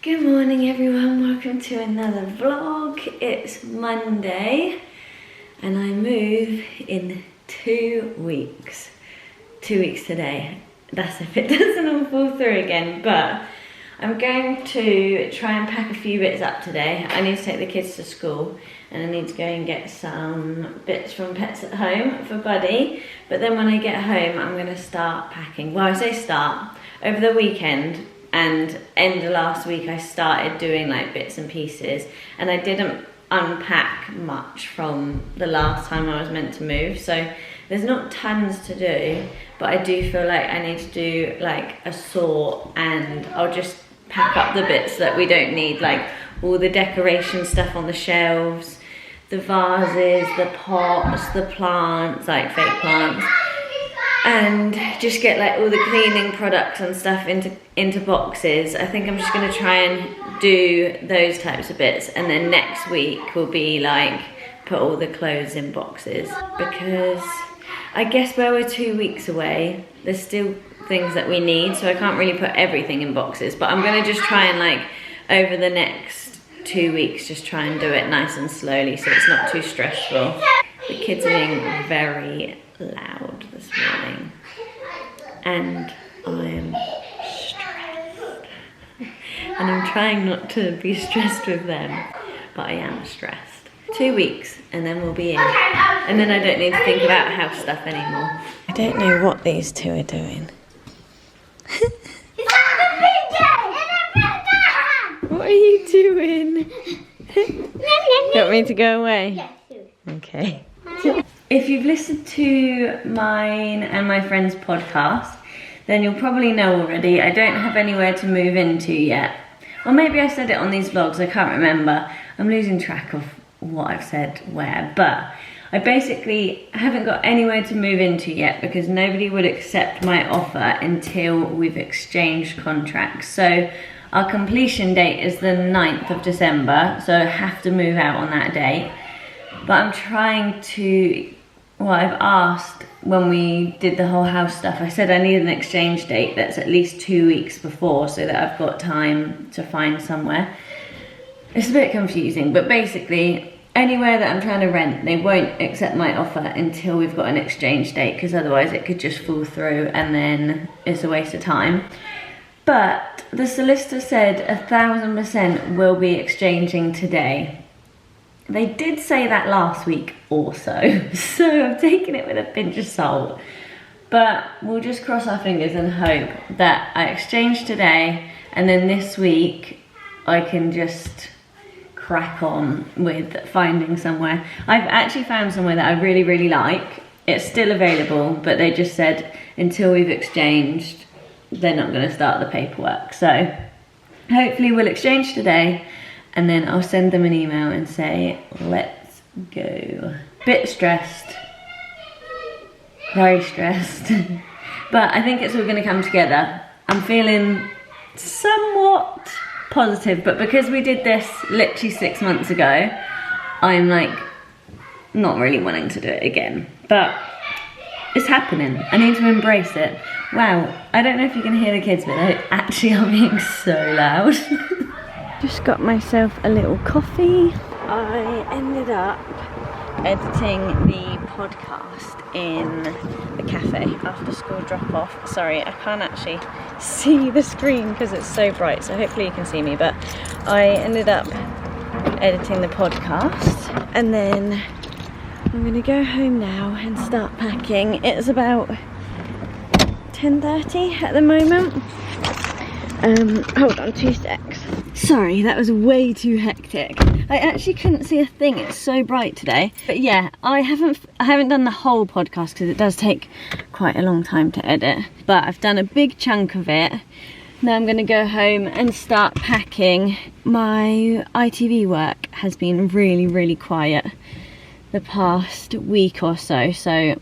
Good morning everyone, welcome to another vlog. It's Monday and I move in 2 weeks. 2 weeks today. That's if it doesn't all fall through again, but I'm going to try and pack a few bits up today. I need to take the kids to school and I need to go and get some bits from Pets at Home for Buddy. But then when I get home, I'm gonna start packing. Well, I say start. Over the weekend and end of last week, I started doing like bits and pieces, and I didn't unpack much from the last time I was meant to move. So there's not tons to do, but I do feel like I need to do like a sort, and I'll just pack up the bits that we don't need, like all the decoration stuff on the shelves, the vases, the pots, the plants, like fake plants, and just get like all the cleaning products and stuff into boxes. I think I'm just gonna try and do those types of bits, and then next week will be like put all the clothes in boxes, because I guess where we're 2 weeks away, there's still things that we need, so I can't really put everything in boxes, but I'm gonna just try and like over the next 2 weeks just try and do it nice and slowly so it's not too stressful. The kids are being very loud this morning and I'm stressed and I'm trying not to be stressed with them, but I am stressed. 2 weeks and then we'll be in, and then I don't need to think about house stuff anymore. I don't know what these two are doing. What are you doing? You want me to go away? Yes. Okay. If you've listened to mine and my friend's podcast, then you'll probably know already I don't have anywhere to move into yet. Or maybe I said it on these vlogs, I can't remember. I'm losing track of what I've said where, but I basically haven't got anywhere to move into yet because nobody would accept my offer until we've exchanged contracts. So our completion date is the 9th of December, so I have to move out on that date. But I'm trying to, well, I've asked when we did the whole house stuff, I said I need an exchange date that's at least 2 weeks before so that I've got time to find somewhere. It's a bit confusing, but basically anywhere that I'm trying to rent, they won't accept my offer until we've got an exchange date, because otherwise it could just fall through and then it's a waste of time. But the solicitor said 1000% will be exchanging today. They did say that last week also, so I'm taking it with a pinch of salt. But we'll just cross our fingers and hope that I exchange today, and then this week I can just crack on with finding somewhere. I've actually found somewhere that I really, really like. It's still available, but they just said until we've exchanged, they're not going to start the paperwork. So hopefully we'll exchange today, and then I'll send them an email and say, let's go. Bit stressed, very stressed, but I think it's all gonna come together. I'm feeling somewhat positive, but because we did this literally 6 months ago, I'm like not really wanting to do it again, but it's happening. I need to embrace it. Wow, I don't know if you can hear the kids, but they actually are being so loud. Just got myself a little coffee. I ended up editing the podcast in the cafe after school drop off. Sorry, I can't actually see the screen because it's so bright, so hopefully you can see me, but I ended up editing the podcast, and then I'm gonna go home now and start packing. It's about 10:30 at the moment. Hold on 2 secs. Sorry, that was way too hectic. I actually couldn't see a thing, it's so bright today. But yeah, I haven't done the whole podcast because it does take quite a long time to edit. But I've done a big chunk of it. Now I'm gonna go home and start packing. My ITV work has been really, really quiet the past week or so. So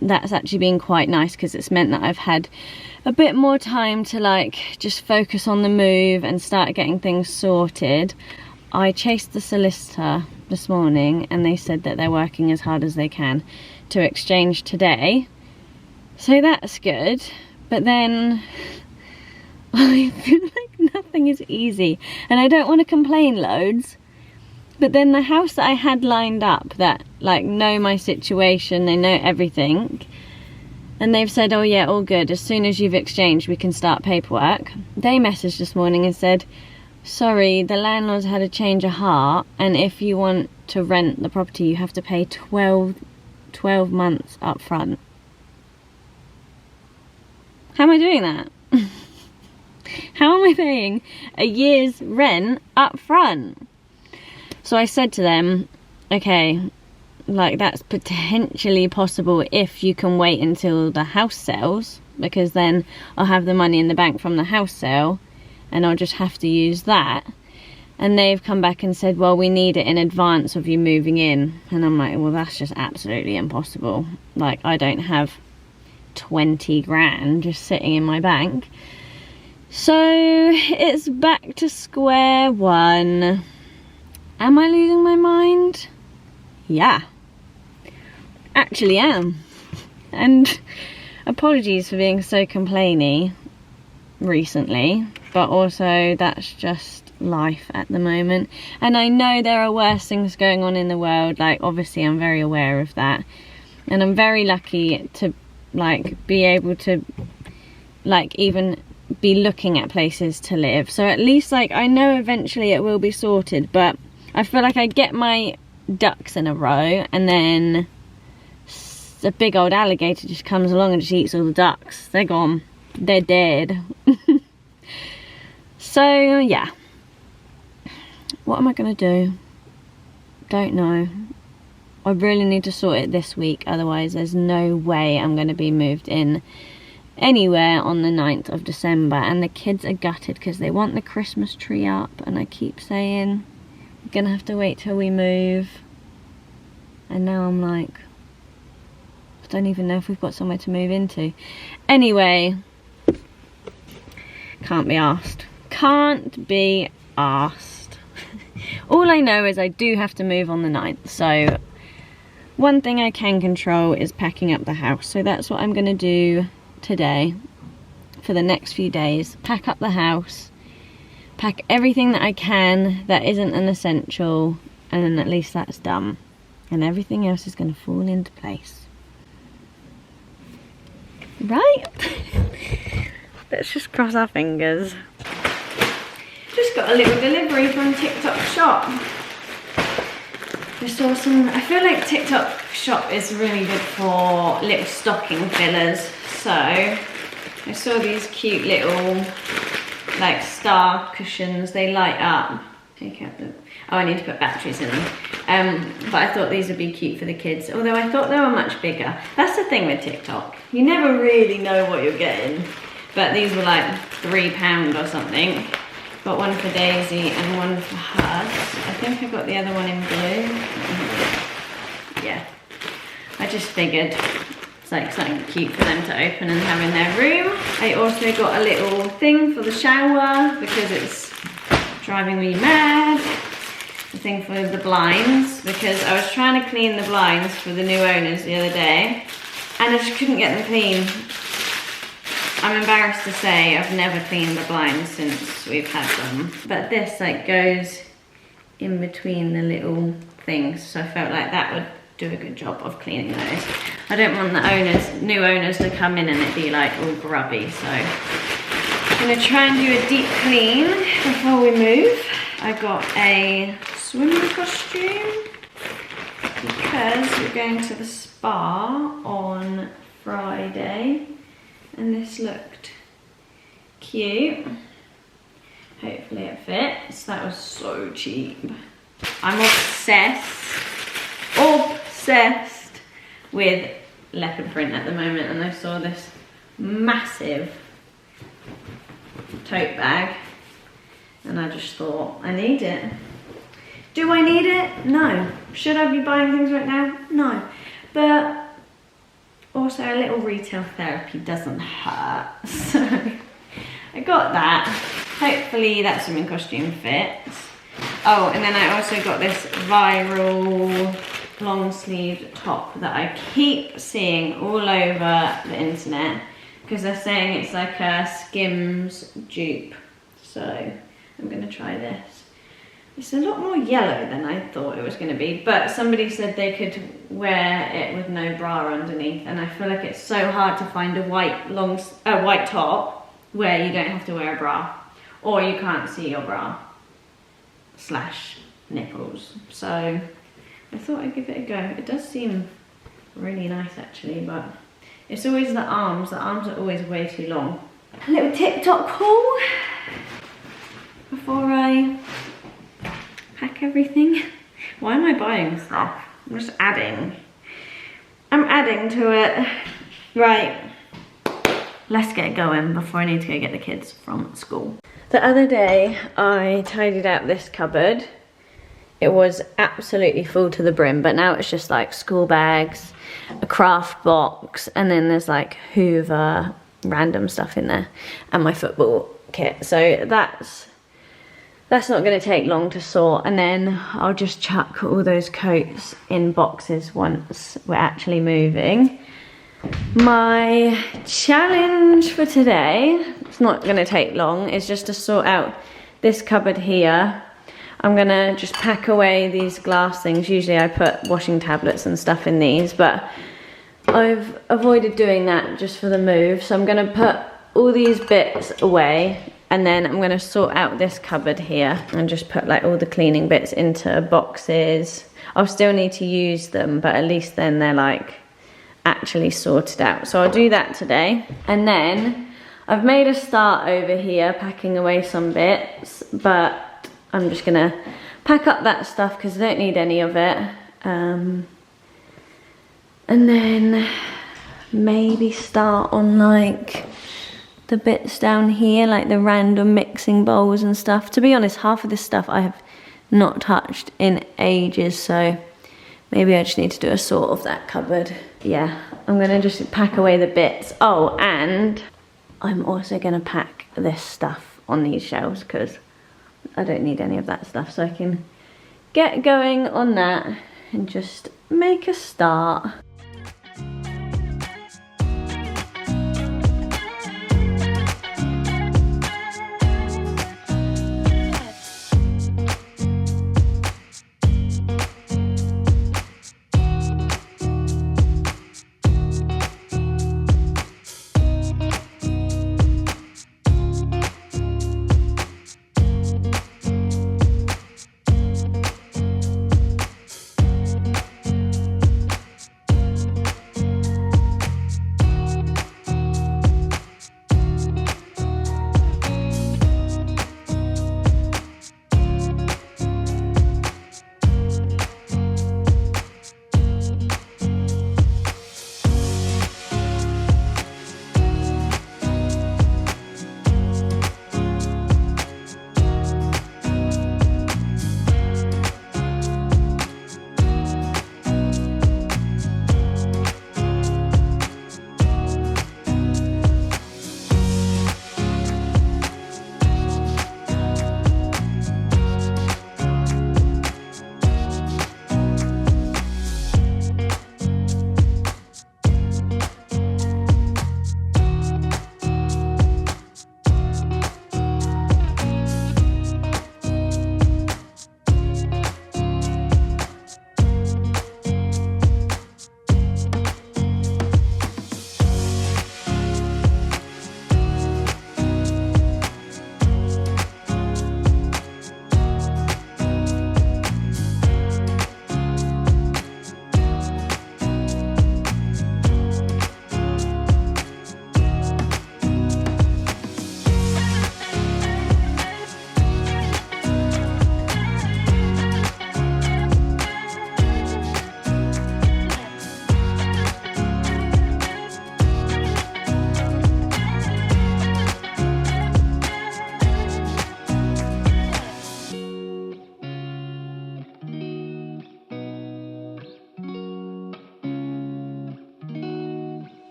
that's actually been quite nice because it's meant that I've had a bit more time to like just focus on the move and start getting things sorted. I chased the solicitor this morning and they said that they're working as hard as they can to exchange today, so that's good. But then I feel like Nothing is easy. And I don't want to complain loads. But then the house that I had lined up that like know my situation, they know everything. And they've said, oh yeah, all good. As soon as you've exchanged, we can start paperwork. They messaged this morning and said, sorry, the landlord's had a change of heart. And if you want to rent the property, you have to pay 12 months up front. How am I doing that? How am I paying a year's rent up front? So I said to them, okay, like that's potentially possible if you can wait until the house sells, because then I'll have the money in the bank from the house sale and I'll just have to use that. And they've come back and said, well, we need it in advance of you moving in. And I'm like, well, that's just absolutely impossible. Like, I don't have 20 grand just sitting in my bank. So it's back to square one. Am I losing my mind? Yeah, actually am. And apologies for being so complainy recently, but also that's just life at the moment. And I know there are worse things going on in the world, like obviously I'm very aware of that. And I'm very lucky to like be able to like even be looking at places to live. So at least like I know eventually it will be sorted, but I feel like I get my ducks in a row and then a big old alligator just comes along and just eats all the ducks. They're gone. They're dead. So yeah. What am I gonna do? Don't know. I really need to sort it this week, otherwise there's no way I'm going to be moved in anywhere on the 9th of December. And the kids are gutted because they want the Christmas tree up, and I keep saying we're going to have to wait till we move. And now I'm like, I don't even know if we've got somewhere to move into. Anyway, can't be arsed. Can't be arsed. All I know is I do have to move on the 9th, so one thing I can control is packing up the house. So that's what I'm going to do today for the next few days. Pack up the house, pack everything that I can that isn't an essential, and then at least that's done. And everything else is going to fall into place. Right? Let's just cross our fingers. Just got a little delivery from TikTok Shop. I saw some, I feel like TikTok Shop is really good for little stocking fillers. So I saw these cute little like star cushions. They light up. Take out the, oh, I need to put batteries in them. But I thought these would be cute for the kids, although I thought they were much bigger. That's the thing with TikTok. You never really know what you're getting. But these were like £3 or something. Got one for Daisy and one for hers. I think I got the other one in blue. Yeah, I just figured it's like something cute for them to open and have in their room. I also got a little thing for the shower because it's driving me mad. The thing for the blinds, because I was trying to clean the blinds for the new owners the other day and I just couldn't get them clean. I'm embarrassed to say I've never cleaned the blinds since we've had them. But this like goes in between the little things, so I felt like that would do a good job of cleaning those. I don't want the new owners to come in and it be like all grubby, so I'm gonna try and do a deep clean before we move. I got a swimming costume because we're going to the spa on Friday. And this looked cute. Hopefully it fits. That was so cheap. I'm obsessed with leopard print at the moment, and I saw this massive tote bag and I just thought, I need it. Do I need it? No. Should I be buying things right now? No. But also, a little retail therapy doesn't hurt, so I got that. Hopefully that swimming costume fits. Oh, and then I also got this viral long sleeved top that I keep seeing all over the internet because they're saying it's like a Skims dupe. so I'm gonna try this. It's a lot more yellow than I thought it was gonna be, but somebody said they could wear it with no bra underneath, and I feel like it's so hard to find a white top where you don't have to wear a bra, or you can't see your bra / nipples. So I thought I'd give it a go. It does seem really nice actually, but it's always the arms. The arms are always way too long. A little TikTok haul before I pack everything. Why am I buying stuff? I'm just adding. I'm adding to it. Right, let's get going before I need to go get the kids from school. The other day I tidied out this cupboard. It was absolutely full to the brim, but now it's just like school bags, a craft box, and then there's like Hoover, random stuff in there, and my football kit. So that's not going to take long to sort, and then I'll just chuck all those coats in boxes once we're actually moving. My challenge for today, it's not going to take long, is just to sort out this cupboard here. I'm going to just pack away these glass things. Usually I put washing tablets and stuff in these, but I've avoided doing that just for the move. So I'm going to put all these bits away, and then I'm going to sort out this cupboard here and just put like all the cleaning bits into boxes. I'll still need to use them, but at least then they're like actually sorted out. So I'll do that today. And then I've made a start over here packing away some bits, but I'm just gonna pack up that stuff because I don't need any of it. And then maybe start on like the bits down here, like the random mixing bowls and stuff. To be honest, half of this stuff I have not touched in ages, so maybe I just need to do a sort of that cupboard. Yeah, I'm gonna just pack away the bits. Oh, and I'm also gonna pack this stuff on these shelves because I don't need any of that stuff, so I can get going on that and just make a start.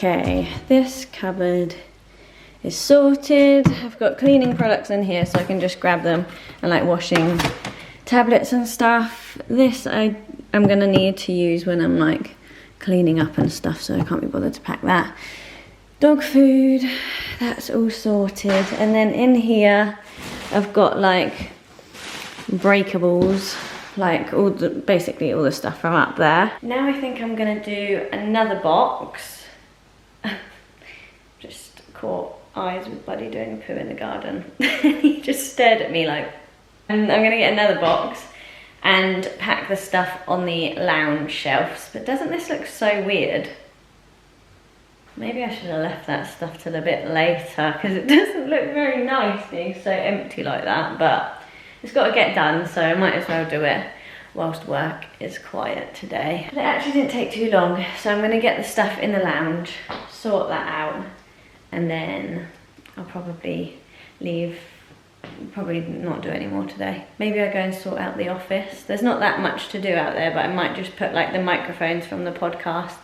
Okay, this cupboard is sorted. I've got cleaning products in here so I can just grab them, and like washing tablets and stuff. This I'm gonna need to use when I'm like cleaning up and stuff, so I can't be bothered to pack that. Dog food, that's all sorted. And then in here I've got like breakables, like basically all the stuff from up there. Now I think I'm gonna do another box. Just caught eyes with Buddy doing poo in the garden. He just stared at me like, and I'm gonna get another box and pack the stuff on the lounge shelves. But doesn't this look so weird? Maybe I should have left that stuff till a bit later, because it doesn't look very nice being so empty like that, but it's got to get done, so I might as well do it whilst work is quiet today. But it actually didn't take too long, so I'm going to get the stuff in the lounge, sort that out, and then I'll probably leave, probably not do any more today. Maybe I go and sort out the office. There's not that much to do out there, but I might just put like the microphones from the podcast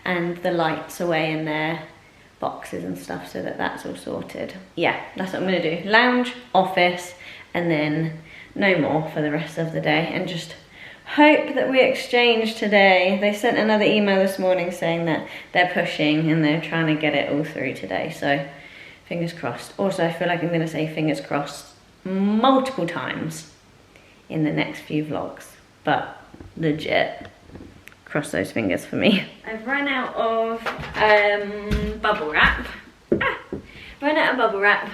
and the lights away in their boxes and stuff, so that that's all sorted. Yeah, that's what I'm gonna do. Lounge, office, and then no more for the rest of the day, and just hope that we exchange today. They sent another email this morning saying that they're pushing and they're trying to get it all through today, so fingers crossed. Also, I feel like I'm gonna say fingers crossed multiple times in the next few vlogs, but legit, cross those fingers for me. I've run out of bubble wrap. Run out of bubble wrap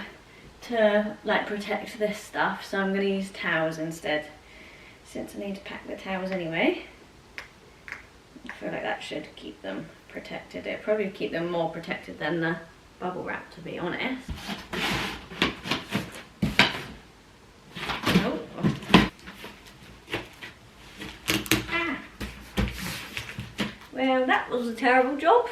to like protect this stuff, so I'm gonna use towels instead, since I need to pack the towels anyway. I feel like that should keep them protected. It'll probably keep them more protected than the bubble wrap, to be honest. Oh. Well, that was a terrible job.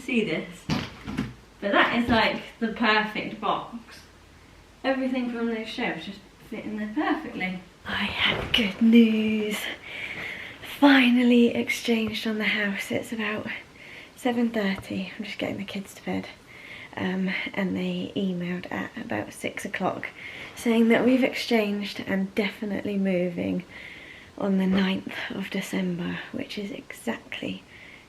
See this, but that is like the perfect box. Everything from those shelves just fit in there perfectly. I have good news. Finally exchanged on the house. It's about 7:30. I'm just getting the kids to bed, and they emailed at about 6 o'clock saying that we've exchanged and definitely moving on the 9th of December, which is exactly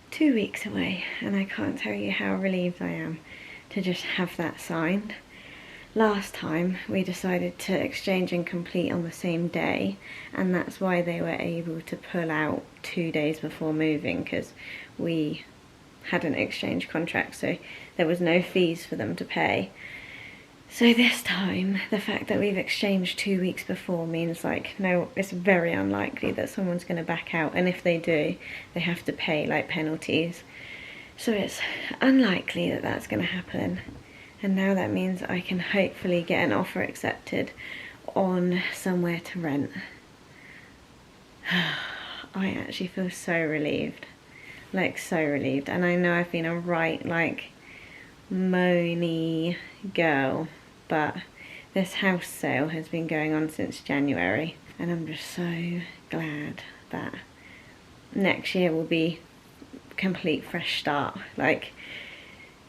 2 weeks away, and I can't tell you how relieved I am to just have that signed. Last time we decided to exchange and complete on the same day, and that's why they were able to pull out 2 days before moving, because we had an exchange contract, so there was no fees for them to pay. So this time, the fact that we've exchanged 2 weeks before means like, no, it's very unlikely that someone's going to back out, and if they do, they have to pay like penalties. So it's unlikely that that's going to happen. And now that means I can hopefully get an offer accepted on somewhere to rent. I actually feel so relieved, like so relieved. And I know I've been a right like moany girl, but this house sale has been going on since January, and I'm just so glad that next year will be a complete fresh start. Like,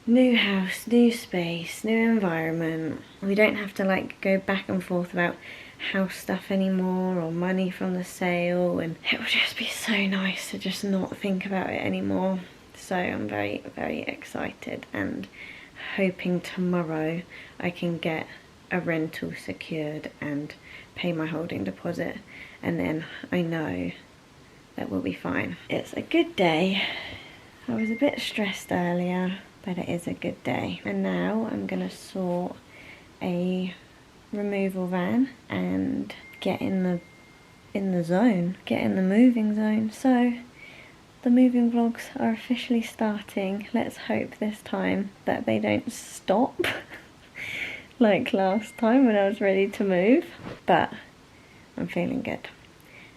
new house, new space, new environment. We don't have to like go back and forth about house stuff anymore or money from the sale, and it will just be so nice to just not think about it anymore. So I'm very, very excited, and hoping tomorrow I can get a rental secured and pay my holding deposit, and then I know that we'll be fine. It's a good day. I was a bit stressed earlier, but it is a good day. And now I'm gonna sort a removal van and get in the zone, get in the moving zone. So the moving vlogs are officially starting. Let's hope this time that they don't stop like last time when I was ready to move. But I'm feeling good,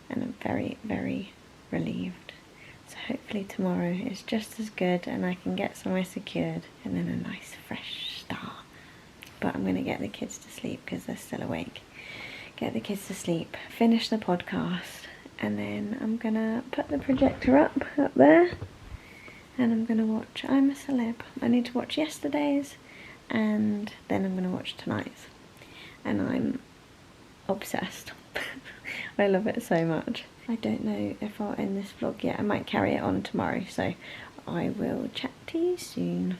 and I'm very, very relieved. So hopefully tomorrow is just as good and I can get somewhere secured, and then a nice fresh start. But I'm going to get the kids to sleep because they're still awake. Get the kids to sleep, finish the podcast, and then I'm going to put the projector up there, and I'm going to watch I'm a Celeb. I need to watch yesterday's, and then I'm going to watch tonight's. And I'm obsessed. I love it so much. I don't know if I'll end this vlog yet. I might carry it on tomorrow, so I will chat to you soon.